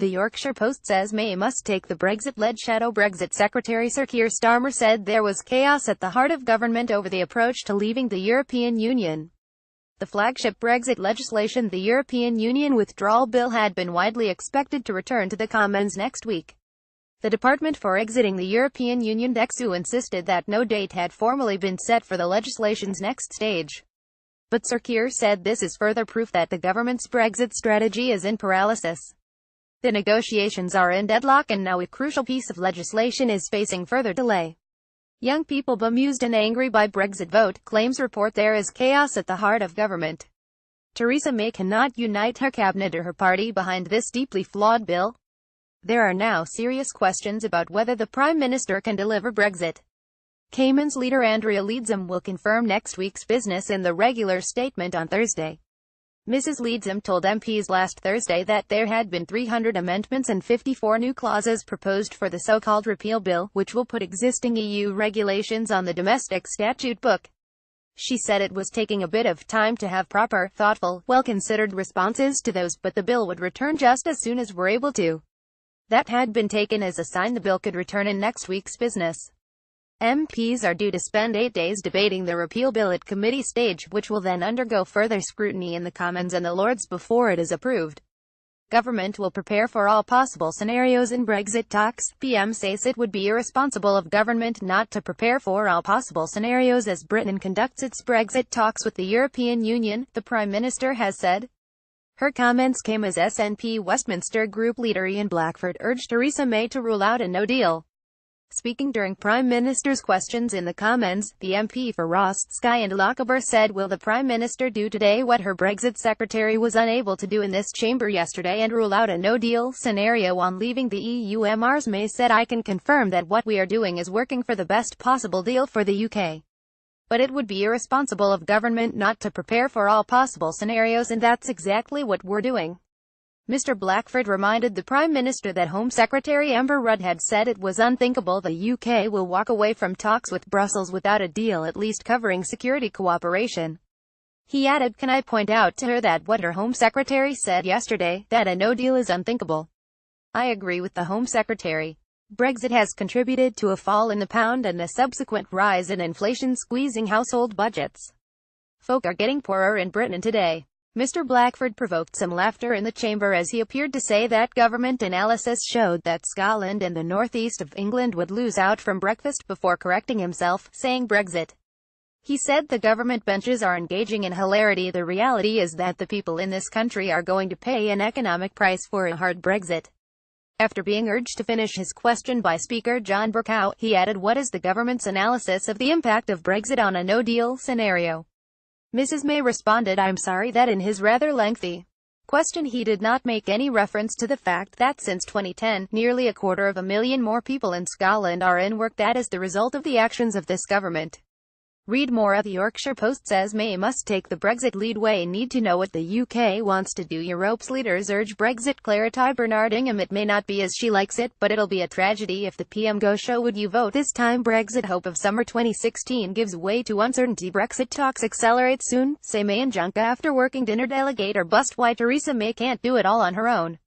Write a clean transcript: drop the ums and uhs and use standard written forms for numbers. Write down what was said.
The Yorkshire Post says May must take the Brexit leadShadow. Brexit Secretary Sir Keir Starmer said there was chaos at the heart of government over the approach to leaving the European Union. The flagship Brexit legislation, the European Union Withdrawal Bill, had been widely expected to return to the Commons next week. The Department for Exiting the European Union DEXU insisted that no date had formally been set for the legislation's next stage. But Sir Keir said this is further proof that the government's Brexit strategy is in paralysis. The negotiations are in deadlock and now a crucial piece of legislation is facing further delay. Young people bemused and angry by Brexit vote, claims report. There is chaos at the heart of government. Theresa May cannot unite her cabinet or her party behind this deeply flawed bill. There are now serious questions about whether the Prime Minister can deliver Brexit. Cayman's leader Andrea Leadsom will confirm next week's business in the regular statement on Thursday. Mrs. Leadsom told MPs last Thursday that there had been 300 amendments and 54 new clauses proposed for the so-called repeal bill, which will put existing EU regulations on the domestic statute book. She said it was taking a bit of time to have proper, thoughtful, well-considered responses to those, but the bill would return just as soon as we're able to. That had been taken as a sign the bill could return in next week's business. MPs are due to spend 8 days debating the repeal bill at committee stage, which will then undergo further scrutiny in the Commons and the Lords before it is approved. Government will prepare for all possible scenarios in Brexit talks. PM says it would be irresponsible of government not to prepare for all possible scenarios as Britain conducts its Brexit talks with the European Union, the Prime Minister has said. Her comments came as SNP Westminster Group leader Ian Blackford urged Theresa May to rule out a no-deal. Speaking during Prime Minister's questions in the Commons, the MP for Ross, Skye and Lochaber said, will the Prime Minister do today what her Brexit secretary was unable to do in this chamber yesterday and rule out a no-deal scenario on leaving the EU? Ms. May said, I can confirm that what we are doing is working for the best possible deal for the UK. But it would be irresponsible of government not to prepare for all possible scenarios, and that's exactly what we're doing. Mr. Blackford reminded the Prime Minister that Home Secretary Amber Rudd had said it was unthinkable the UK will walk away from talks with Brussels without a deal at least covering security cooperation. He added, can I point out to her that what her Home Secretary said yesterday, that a no deal is unthinkable? I agree with the Home Secretary. Brexit has contributed to a fall in the pound and a subsequent rise in inflation squeezing household budgets. Folk are getting poorer in Britain today. Mr. Blackford provoked some laughter in the chamber as he appeared to say that government analysis showed that Scotland and the northeast of England would lose out from breakfast before correcting himself, saying Brexit. He said the government benches are engaging in hilarity. The reality is that the people in this country are going to pay an economic price for a hard Brexit. After being urged to finish his question by Speaker John Bercow, he added, what is the government's analysis of the impact of Brexit on a no-deal scenario? Mrs. May responded, I'm sorry that in his rather lengthy question he did not make any reference to the fact that since 2010, nearly 250,000 more people in Scotland are in work. That is the result of the actions of this government. Read more at the Yorkshire Post says May must take the Brexit lead. We need to know what the UK wants to do. Europe's leaders urge Brexit. Clarity Bernard Ingham. It may not be as she likes it, but it'll be a tragedy if the PM goes show would you vote this time. Brexit hope of summer 2016 gives way to uncertainty. Brexit talks accelerate soon, say May and Juncker after working dinner. Delegate or bust. Why Theresa May can't do it all on her own.